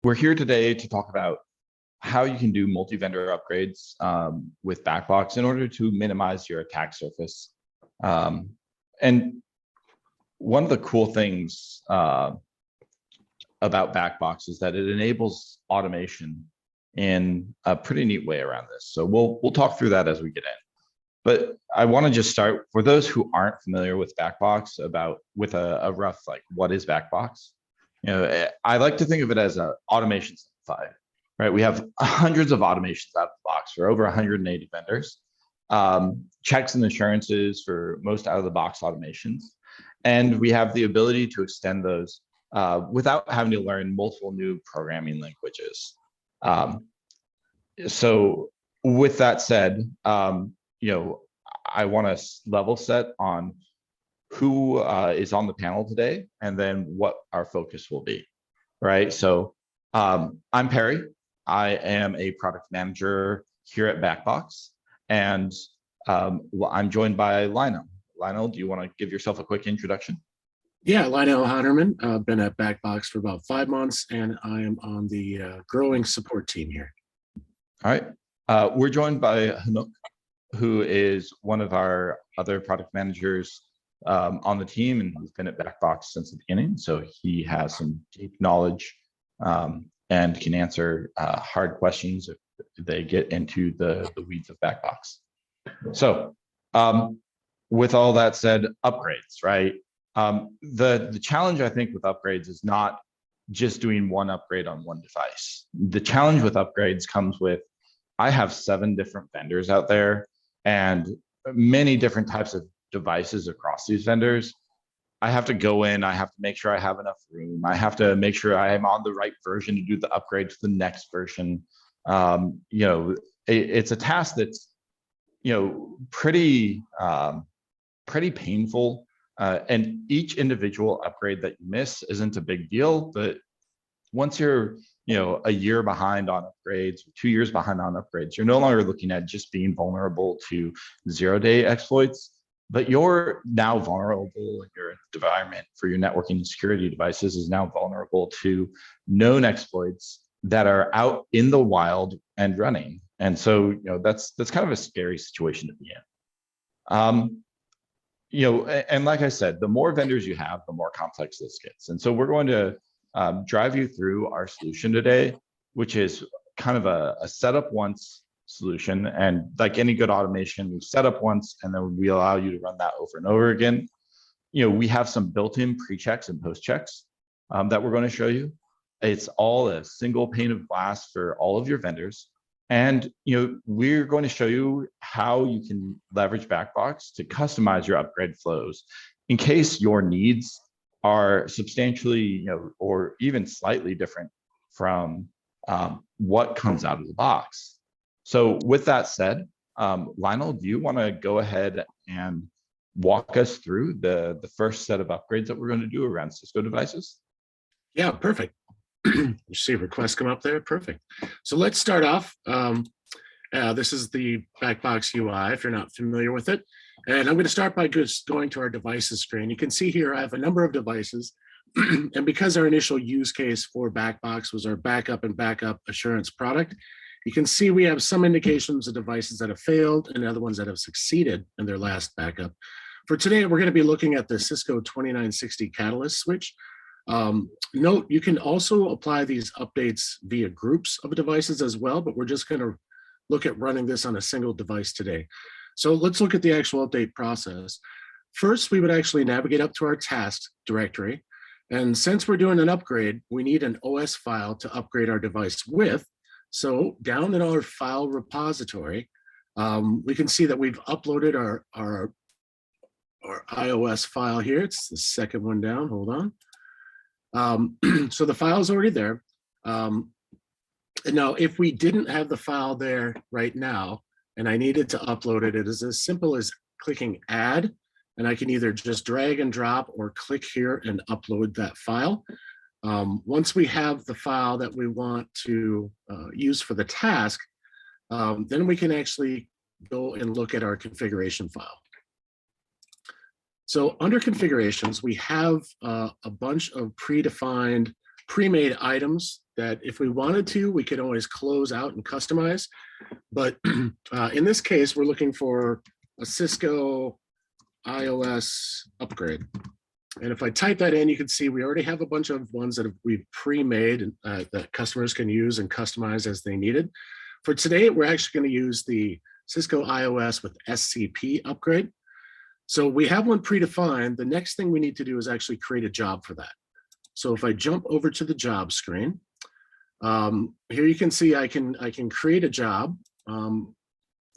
We're here today to talk about how you can do multi-vendor upgrades with BackBox in order to minimize your attack surface. And one of the cool things about BackBox is that it enables automation in a pretty neat way around this. So we'll talk through that as we get in. But I want to just start for those who aren't familiar with BackBox with a rough what is BackBox. I like to think of it as an automation simplified, right? We have hundreds of automations out of the box for over 180 vendors, checks and assurances for most out of the box automations. And we have the ability to extend those without having to learn multiple new programming languages. So with that said, I want to level set on who is on the panel today and then what our focus will be, right? So I'm Perry. I am a product manager here at BackBox, and I'm joined by Lionel. Lionel, do you want to give yourself a quick introduction? Yeah, Lionel Honerman. I've been at BackBox for about 5 months, and I am on the growing support team here. All right. We're joined by Hanuk, who is one of our other product managers on the team, and he's been at BackBox since the beginning. So he has some deep knowledge and can answer hard questions if they get into the weeds of BackBox. So with all that said, upgrades, right? The challenge I think with upgrades is not just doing one upgrade on one device. The challenge with upgrades comes with, I have 7 different vendors out there and many different types of devices across these vendors. I have to go in, I have to make sure I have enough room. I have to make sure I am on the right version to do the upgrade to the next version. It's a task that's, pretty painful. And each individual upgrade that you miss isn't a big deal, but once you're a year behind on upgrades, 2 years behind on upgrades, you're no longer looking at just being vulnerable to 0-day exploits, but you're now vulnerable in your environment for your networking and security devices is now vulnerable to known exploits that are out in the wild and running. And so, that's kind of a scary situation to be in. And like I said, the more vendors you have, the more complex this gets. And so we're going to drive you through our solution today, which is kind of a setup once solution. And like any good automation, we set up once and then we allow you to run that over and over again. We have some built-in pre-checks and post-checks that we're going to show you. It's all a single pane of glass for all of your vendors. And we're going to show you how you can leverage BackBox to customize your upgrade flows in case your needs are substantially, or even slightly different from what comes out of the box. So with that said, Lionel, do you want to go ahead and walk us through the first set of upgrades that we're going to do around Cisco devices? Yeah, perfect. You see requests come up there. Perfect. So let's start off. This is the BackBox UI, if you're not familiar with it. And I'm going to start by just going to our devices screen. You can see here I have a number of devices. And because our initial use case for BackBox was our backup and backup assurance product, you can see we have some indications of devices that have failed and other ones that have succeeded in their last backup. For today, we're going to be looking at the Cisco 2960 Catalyst switch. Note, you can also apply these updates via groups of devices as well, but we're just going to look at running this on a single device today. So let's look at the actual update process. First, we would actually navigate up to our task directory. And since we're doing an upgrade, we need an OS file to upgrade our device with. So down in our file repository, we can see that we've uploaded our iOS file here. It's the second one down. Hold on. So the file is already there. And now, if we didn't have the file there right now, and I needed to upload it, it is as simple as clicking add, and I can either just drag and drop or click here and upload that file. Once we have the file that we want to use for the task, then we can actually go and look at our configuration file. So under configurations, we have a bunch of predefined, pre-made items that if we wanted to, we could always close out and customize. But in this case, we're looking for a Cisco iOS upgrade. And if I type that in, you can see we already have a bunch of ones that we've pre-made that customers can use and customize as they needed. For today, we're actually going to use the Cisco iOS with SCP upgrade. So we have one predefined. The next thing we need to do is actually create a job for that. So if I jump over to the job screen, here you can see I can create a job,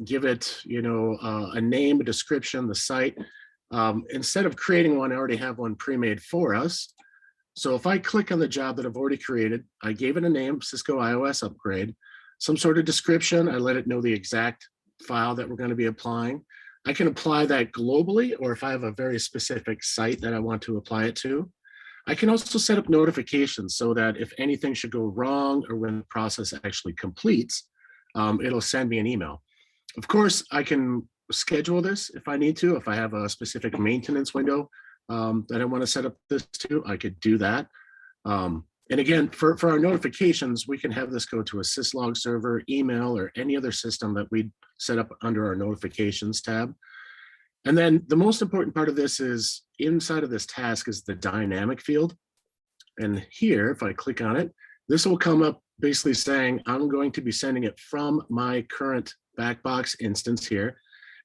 give it a name, a description, the site. Instead of creating one, I already have one pre-made for us. So if I click on the job that I've already created, I gave it a name, Cisco iOS upgrade, some sort of description. I let it know the exact file that we're going to be applying. I can apply that globally, or if I have a very specific site that I want to apply it to. I can also set up notifications so that if anything should go wrong or when the process actually completes, it'll send me an email. Of course, I can schedule this if I need to. If I have a specific maintenance window that I want to set up this to, I could do that. And again, for our notifications, we can have this go to a syslog server, email, or any other system that we set up under our notifications tab. And then the most important part of this is inside of this task is the dynamic field. And here, if I click on it, this will come up basically saying, I'm going to be sending it from my current BackBox instance here.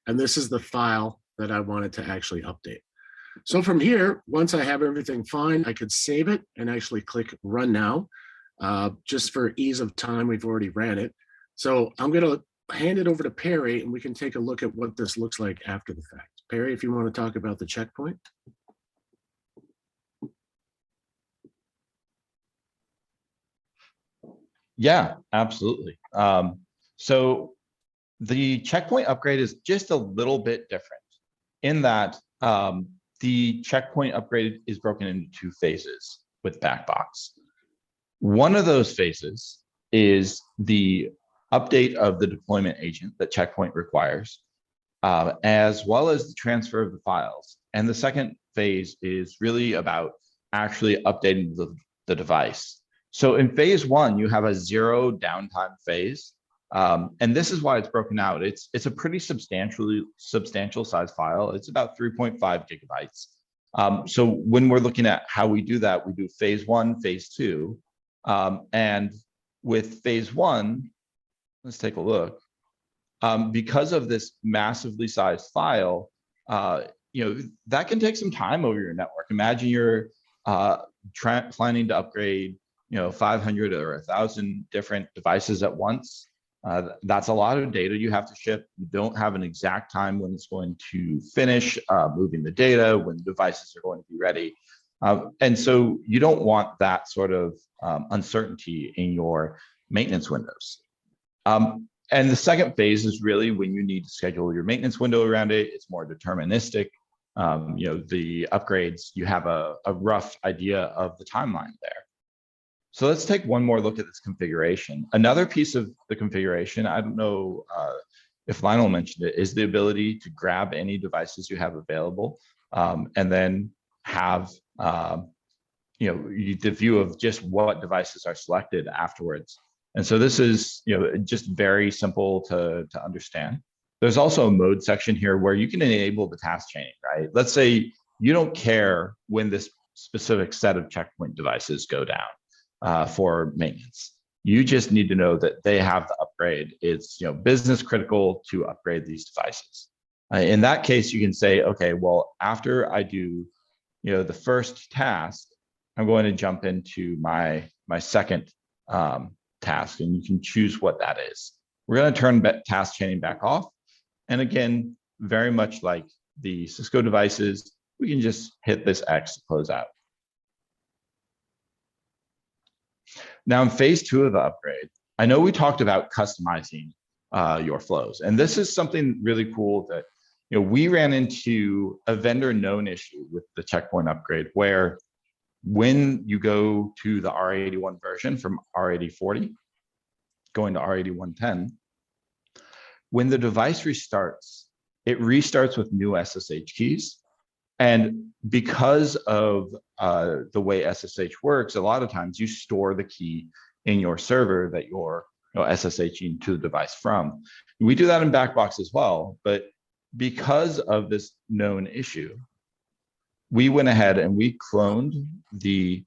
And this is the file that I wanted to actually update. So from here, once I have everything fine, I could save it and actually click run now. Just for ease of time, we've already ran it. So I'm going to hand it over to Perry and we can take a look at what this looks like after the fact. Perry, if you want to talk about the checkpoint. Yeah, absolutely. So the checkpoint upgrade is just a little bit different in that the checkpoint upgrade is broken into two phases with BackBox. One of those phases is the update of the deployment agent that checkpoint requires, as well as the transfer of the files. And the second phase is really about actually updating the device. So in phase one, you have a 0 downtime phase. And this is why it's broken out. It's a pretty substantial size file. It's about 3.5 gigabytes. So when we're looking at how we do that, we do phase one, phase two. And with phase one, let's take a look. Because of this massively sized file, that can take some time over your network. Imagine you're planning to upgrade 500 or 1,000 different devices at once. That's a lot of data you have to ship. You don't have an exact time when it's going to finish moving the data, when the devices are going to be ready. And so you don't want that sort of uncertainty in your maintenance windows. And the second phase is really when you need to schedule your maintenance window around it. It's more deterministic. The upgrades, you have a rough idea of the timeline there. So let's take one more look at this configuration. Another piece of the configuration, I don't know if Lionel mentioned it, is the ability to grab any devices you have available and then have the view of just what devices are selected afterwards. And so this is just very simple to understand. There's also a mode section here where you can enable the task chaining, right? Let's say you don't care when this specific set of checkpoint devices go down for maintenance. You just need to know that they have the upgrade. It's business critical to upgrade these devices. In that case, you can say, okay, well, after I do the first task, I'm going to jump into my second task, and you can choose what that is. We're going to turn task chaining back off. And again, very much like the Cisco devices, we can just hit this X to close out. Now in phase two of the upgrade, I know we talked about customizing your flows. And this is something really cool that we ran into a vendor known issue with the checkpoint upgrade, where when you go to the R81 version from R8040, going to R8110, when the device restarts, it restarts with new SSH keys. And because of the way SSH works, a lot of times you store the key in your server that you're SSHing to the device from. We do that in BackBox as well, but because of this known issue, we went ahead and we cloned the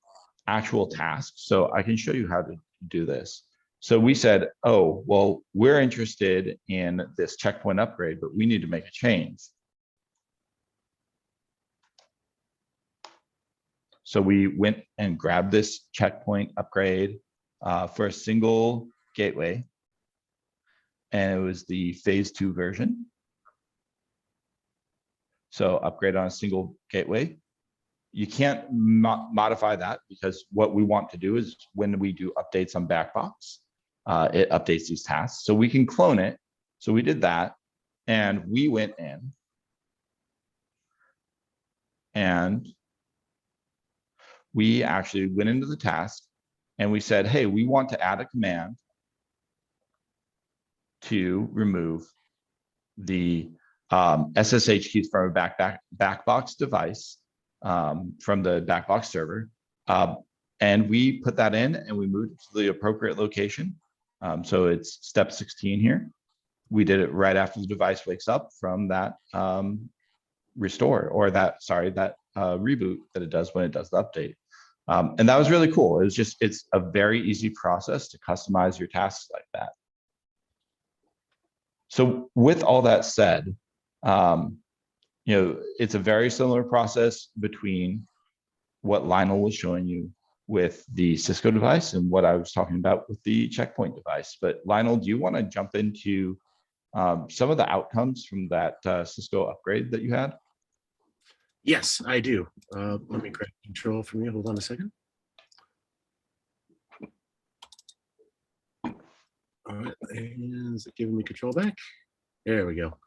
actual task. So I can show you how to do this. So we said, oh, well, we're interested in this checkpoint upgrade, but we need to make a change. So we went and grabbed this checkpoint upgrade for a single gateway. And it was the phase 2 version. So upgrade on a single gateway. You can't modify that because what we want to do is when we do updates on BackBox, it updates these tasks. So we can clone it. So we did that. And we went in and we actually went into the task and we said, hey, we want to add a command to remove the SSH keys from a BackBox device from the BackBox server. And we put that in and we moved it to the appropriate location. So it's step 16 here. We did it right after the device wakes up from that restore or that reboot that it does when it does the update. And that was really cool. It was just, it's a very easy process to customize your tasks like that. So with all that said, it's a very similar process between what Lionel was showing you with the Cisco device and what I was talking about with the checkpoint device. But Lionel, do you want to jump into some of the outcomes from that Cisco upgrade that you had? Yes, I do. Let me grab control from you. Hold on a second. All right, and is it giving me control back? There we go.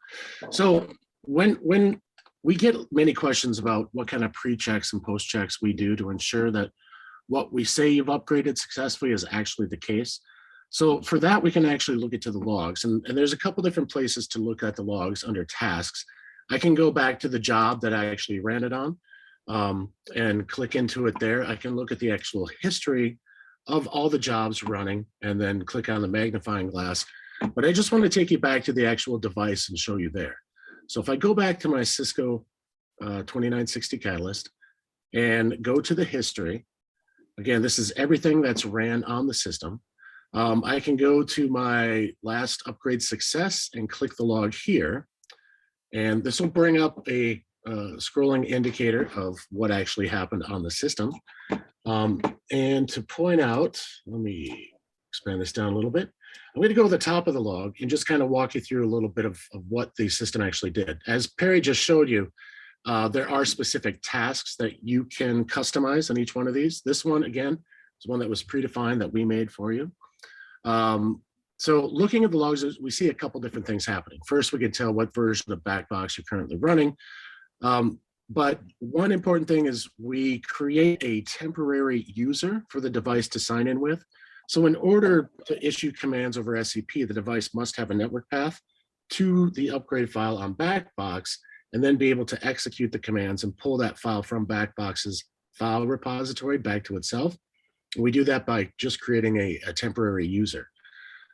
So when we get many questions about what kind of pre-checks and post-checks we do to ensure that what we say you've upgraded successfully is actually the case. So for that, we can actually look into the logs. And there's a couple different places to look at the logs under tasks. I can go back to the job that I actually ran it on and click into it there. I can look at the actual history of all the jobs running and then click on the magnifying glass. But I just want to take you back to the actual device and show you there. So if I go back to my Cisco 2960 Catalyst and go to the history, again, this is everything that's ran on the system. I can go to my last upgrade success and click the log here. And this will bring up a scrolling indicator of what actually happened on the system. And to point out, let me expand this down a little bit. I'm going to go to the top of the log and just kind of walk you through a little bit of what the system actually did. As Perry just showed you, there are specific tasks that you can customize on each one of these. This one, again, is one that was predefined that we made for you. So looking at the logs, we see a couple different things happening. First, we can tell what version of BackBox you're currently running. But one important thing is we create a temporary user for the device to sign in with. So in order to issue commands over SCP, the device must have a network path to the upgrade file on BackBox and then be able to execute the commands and pull that file from BackBox's file repository back to itself. We do that by just creating a temporary user.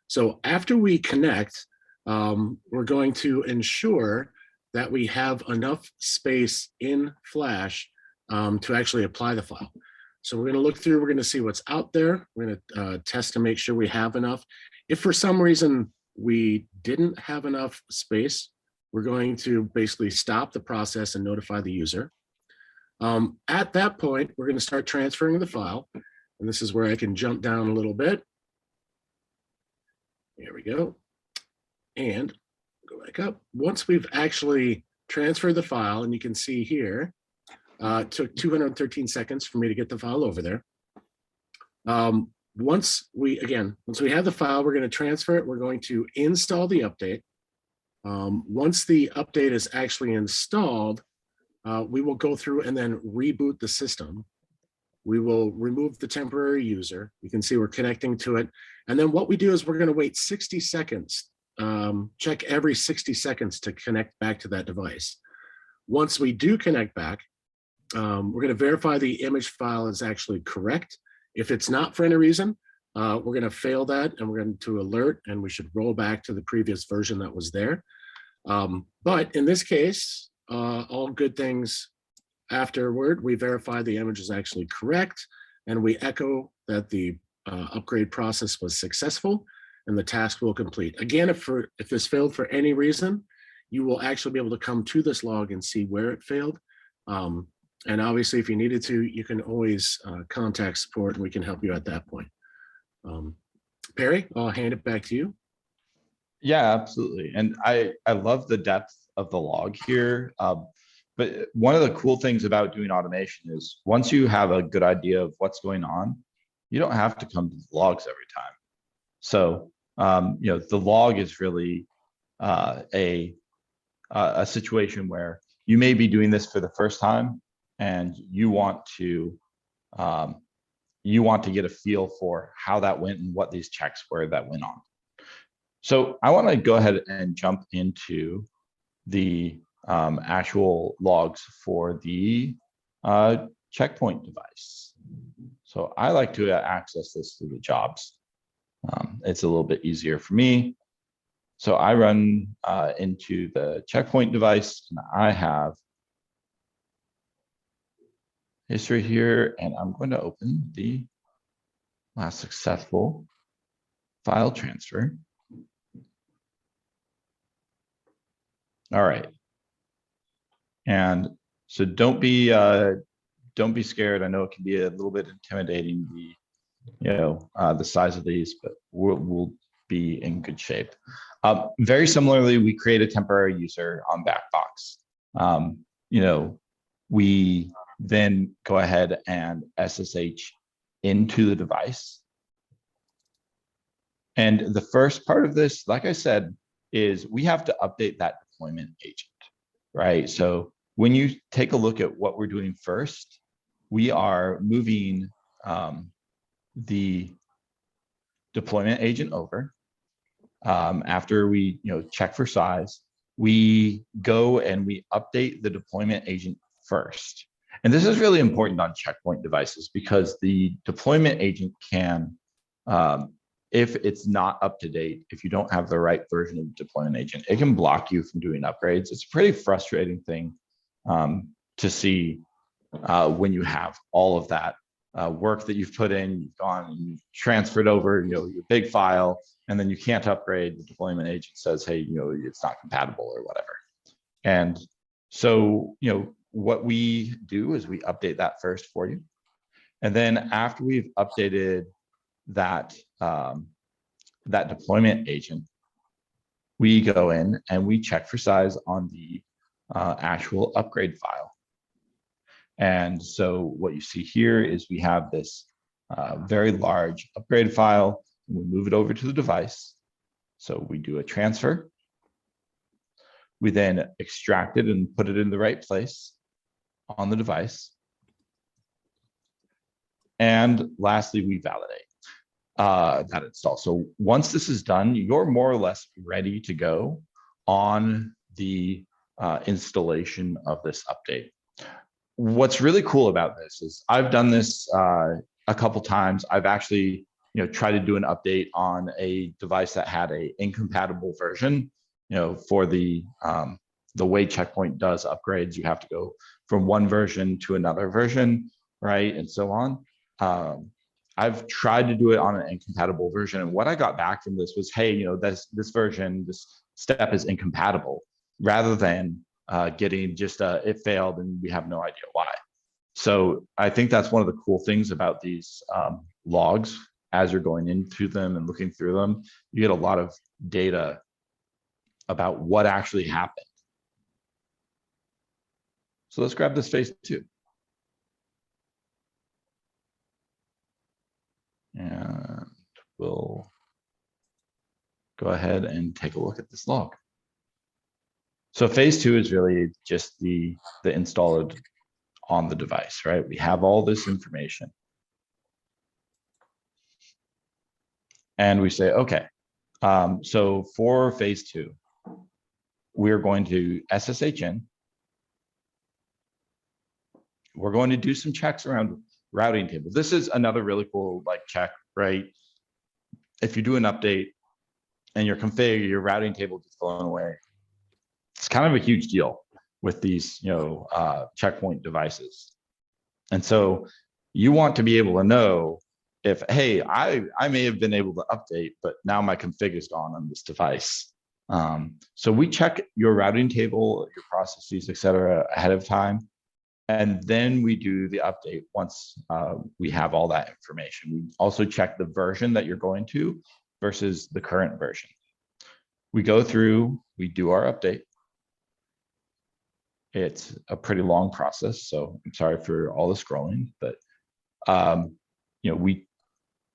So after we connect, we're going to ensure that we have enough space in Flash to actually apply the file. So we're going to look through, we're going to see what's out there. We're going to test to make sure we have enough. If for some reason we didn't have enough space, we're going to basically stop the process and notify the user. At that point, we're going to start transferring the file. And this is where I can jump down a little bit. There we go. And go back up. Once we've actually transferred the file, and you can see here, it took 213 seconds for me to get the file over there. Once we have the file, we're going to transfer it. We're going to install the update. Once the update is actually installed, we will go through and then reboot the system. We will remove the temporary user. You can see we're connecting to it. And then what we do is we're going to wait 60 seconds, check every 60 seconds to connect back to that device. Once we do connect back, we're going to verify the image file is actually correct. If it's not for any reason, we're going to fail that and we're going to alert, and we should roll back to the previous version that was there. But in this case, all good things afterward, we verify the image is actually correct, and we echo that the upgrade process was successful and the task will complete. Again, if this failed for any reason, you will actually be able to come to this log and see where it failed. And obviously, if you needed to, you can always contact support and we can help you at that point. Perry, I'll hand it back to you. Yeah, absolutely. And I love the depth of the log here. But one of the cool things about doing automation is once you have a good idea of what's going on, you don't have to come to the logs every time. So, the log is really a situation where you may be doing this for the first time and you want to get a feel for how that went and what these checks were that went on. So I want to go ahead and jump into the actual logs for the checkpoint device. So I like to access this through the jobs. It's a little bit easier for me. So I run into the checkpoint device and I have history here, and I'm going to open the last successful file transfer. All right. And so don't be scared. I know it can be a little bit intimidating, the size of these, but we'll be in good shape. Very similarly, we create a temporary user on BackBox. We then go ahead and SSH into the device. And the first part of this, like I said, is we have to update that deployment agent, right? So when you take a look at what we're doing first, we are moving the deployment agent over. After we check for size, we go and we update the deployment agent first. And this is really important on checkpoint devices because the deployment agent can, if it's not up to date, if you don't have the right version of the deployment agent, it can block you from doing upgrades. It's a pretty frustrating thing to see when you have all of that work that you've put in, you've gone and you've transferred over, your big file, and then you can't upgrade. The deployment agent says, hey, it's not compatible or whatever. And so, what we do is we update that first for you. And then after we've updated that, that deployment agent, we go in and we check for size on the actual upgrade file. And so what you see here is we have this very large upgrade file. And we move it over to the device. So we do a transfer. We then extract it and put it in the right place on the device. And lastly, we validate that install. So once this is done, you're more or less ready to go on the installation of this update. What's really cool about this is I've done this a couple times. I've actually tried to do an update on a device that had a incompatible version. For the way Checkpoint does upgrades, you have to go from one version to another version, right, and so on. I've tried to do it on an incompatible version, and what I got back from this was, hey, this version, this step is incompatible, rather than getting just it failed and we have no idea why. So I think that's one of the cool things about these logs. As you're going into them and looking through them, you get a lot of data about what actually happened. So let's grab this phase 2. And we'll go ahead and take a look at this log. So phase 2 is really just the installed on the device, right? We have all this information. And we say, okay, so for phase 2, we're going to SSH in. We're going to do some checks around routing tables. This is another really cool check, right? if you do an update and your config, your routing table gets thrown away, it's kind of a huge deal with these, checkpoint devices. And so you want to be able to know if, hey, I may have been able to update, but now my config is gone on this device. So we check your routing table, your processes, et cetera, ahead of time. And then we do the update once we have all that information. We also check the version that you're going to versus the current version. We go through, we do our update. It's a pretty long process, so I'm sorry for all the scrolling, but we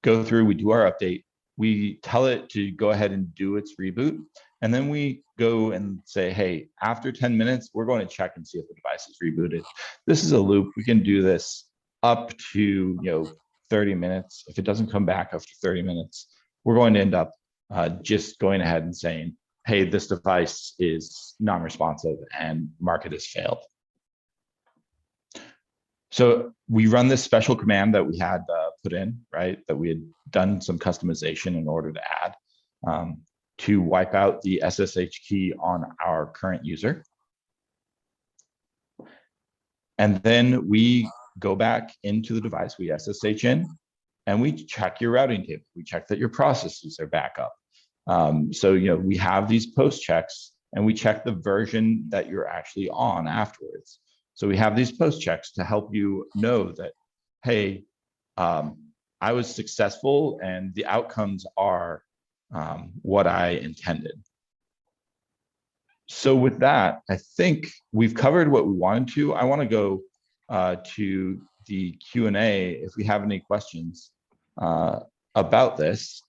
go through, we do our update, we tell it to go ahead and do its reboot, and then we go and say, hey, after 10 minutes, we're going to check and see if the device is rebooted. This is a loop. We can do this up to 30 minutes. If it doesn't come back after 30 minutes, we're going to end up just going ahead and saying, hey, this device is non-responsive and mark it as failed. So we run this special command that we had put in, right? That we had done some customization in order to add to wipe out the SSH key on our current user. And then we go back into the device, we SSH in, and we check your routing table. We check that your processes are back up. So we have these post checks, and we check the version that you're actually on afterwards. So we have these post checks to help you know that, hey, I was successful and the outcomes are what I intended. So with that, I think we've covered what we wanted to. I want to go to the Q&A if we have any questions about this.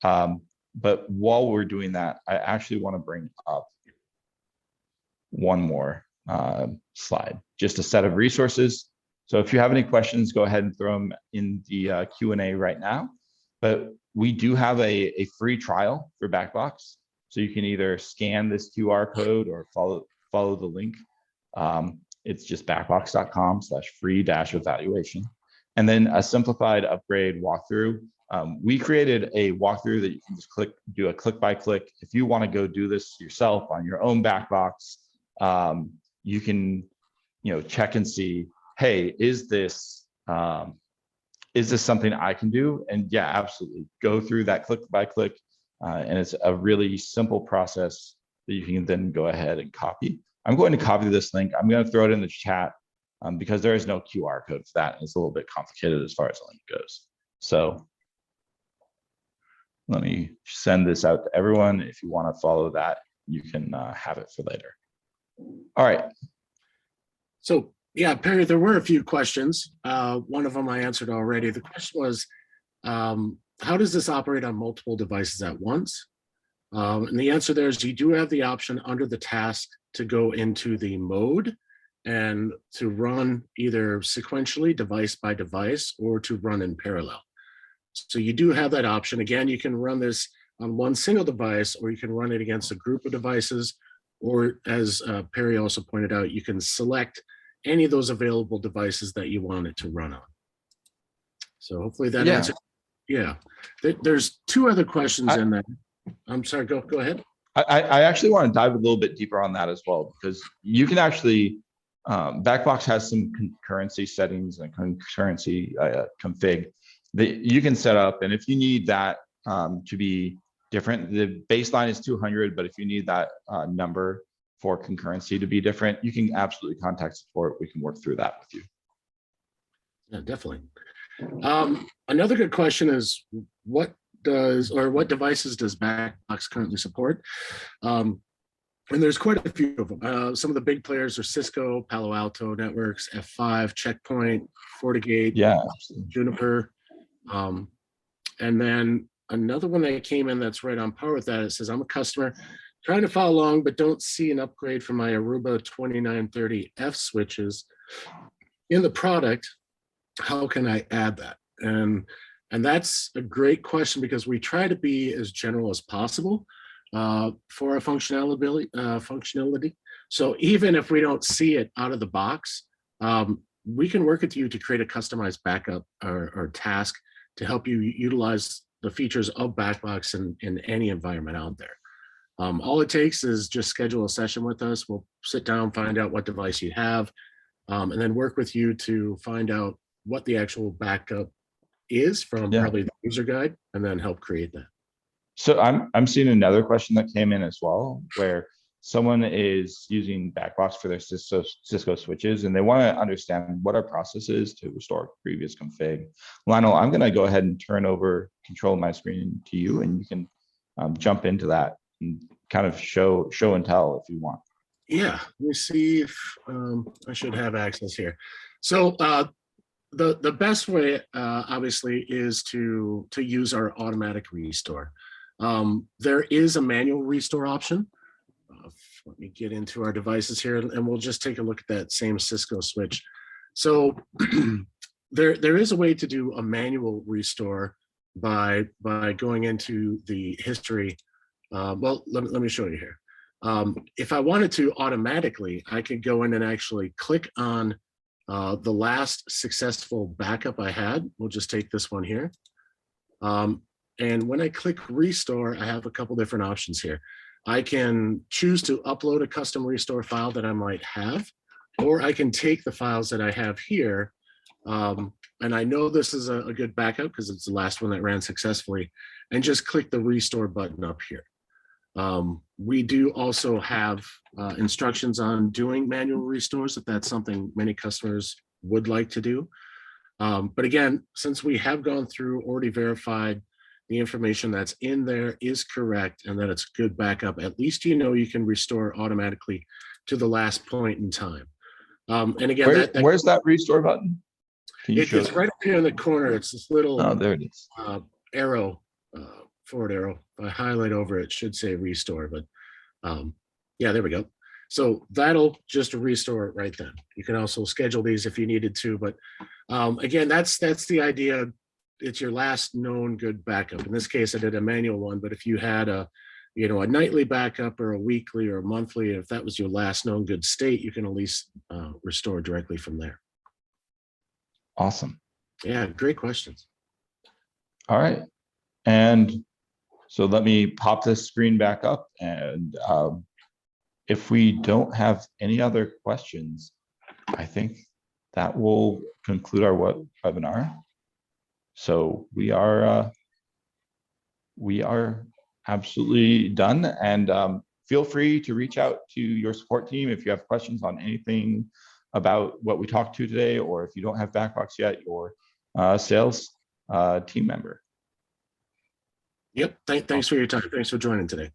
But while we're doing that, I actually want to bring up one more slide, just a set of resources. So if you have any questions, go ahead and throw them in the Q&A right now. But we do have a free trial for BackBox. So you can either scan this QR code or follow the link. It's just backbox.com/free-evaluation. And then a simplified upgrade walkthrough. We created a walkthrough that you can just do a click-by-click. If you want to go do this yourself on your own BackBox, you can, check and see, hey, is this something I can do? And yeah, absolutely. Go through that click-by-click, and it's a really simple process that you can then go ahead and copy. I'm going to copy this link. I'm going to throw it in the chat because there is no QR code for that. And it's a little bit complicated as far as the link goes. So let me send this out to everyone. If you want to follow that, you can have it for later. All right. So yeah, Perry, there were a few questions. One of them I answered already. The question was, how does this operate on multiple devices at once? And the answer there is you do have the option under the task to go into the mode and to run either sequentially, device by device, or to run in parallel. So you do have that option. Again, you can run this on one single device, or you can run it against a group of devices, or as Perry also pointed out, you can select any of those available devices that you want it to run on. So hopefully that answers. Yeah, there's two other questions in there. I'm sorry, go ahead. I actually want to dive a little bit deeper on that as well, because you can actually, BackBox has some concurrency settings and concurrency config that you can set up. And if you need that to be different, the baseline is 200, but if you need that number for concurrency to be different, you can absolutely contact support. We can work through that with you. Yeah, definitely. Another good question is what devices does BackBox currently support? And there's quite a few of them. Some of the big players are Cisco, Palo Alto Networks, F5, Checkpoint, FortiGate, Juniper. And then another one that came in that's right on par with that, it says, I'm a customer trying to follow along, but don't see an upgrade for my Aruba 2930F switches in the product. How can I add that? And that's a great question, because we try to be as general as possible for our functionality. So even if we don't see it out of the box, we can work with you to create a customized backup or task to help you utilize the features of BackBox in any environment out there. All it takes is just schedule a session with us. We'll sit down, find out what device you have, and then work with you to find out what the actual backup is from probably the user guide, and then help create that. So I'm seeing another question that came in as well, where someone is using BackBox for their Cisco switches, and they want to understand what our process is to restore previous config. Lionel, I'm going to go ahead and turn over control of my screen to you, and you can jump into that and kind of show and tell if you want. Yeah, let me see if I should have access here. So the best way, obviously, is to use our automatic restore. There is a manual restore option. Let me get into our devices here, and we'll just take a look at that same Cisco switch. So there is a way to do a manual restore by going into the history. Well, let me show you here. If I wanted to automatically, I could go in and actually click on the last successful backup I had. We'll just take this one here. And when I click restore, I have a couple different options here. I can choose to upload a custom restore file that I might have, or I can take the files that I have here. And I know this is a good backup because it's the last one that ran successfully, and just click the restore button up here. We do also have instructions on doing manual restores if that's something many customers would like to do. But again, since we have gone through, already verified the information that's in there is correct and that it's good backup, at least you know you can restore automatically to the last point in time. And again, where's that restore button? It's right up here in the corner. It's this little there it is. Arrow, forward arrow. If I highlight over it, should say restore, but yeah, there we go. So that'll just restore it right then. You can also schedule these if you needed to, but again, that's the idea. It's your last known good backup. In this case, I did a manual one, but if you had a nightly backup or a weekly or a monthly, if that was your last known good state, you can at least restore directly from there. Awesome. Yeah, great questions. All right. And so let me pop this screen back up, and if we don't have any other questions, I think that will conclude our webinar. So we are absolutely done, and feel free to reach out to your support team if you have questions on anything about what we talked to today, or if you don't have BackBox yet, your sales team member. Yep. Thanks for your time. Thanks for joining today.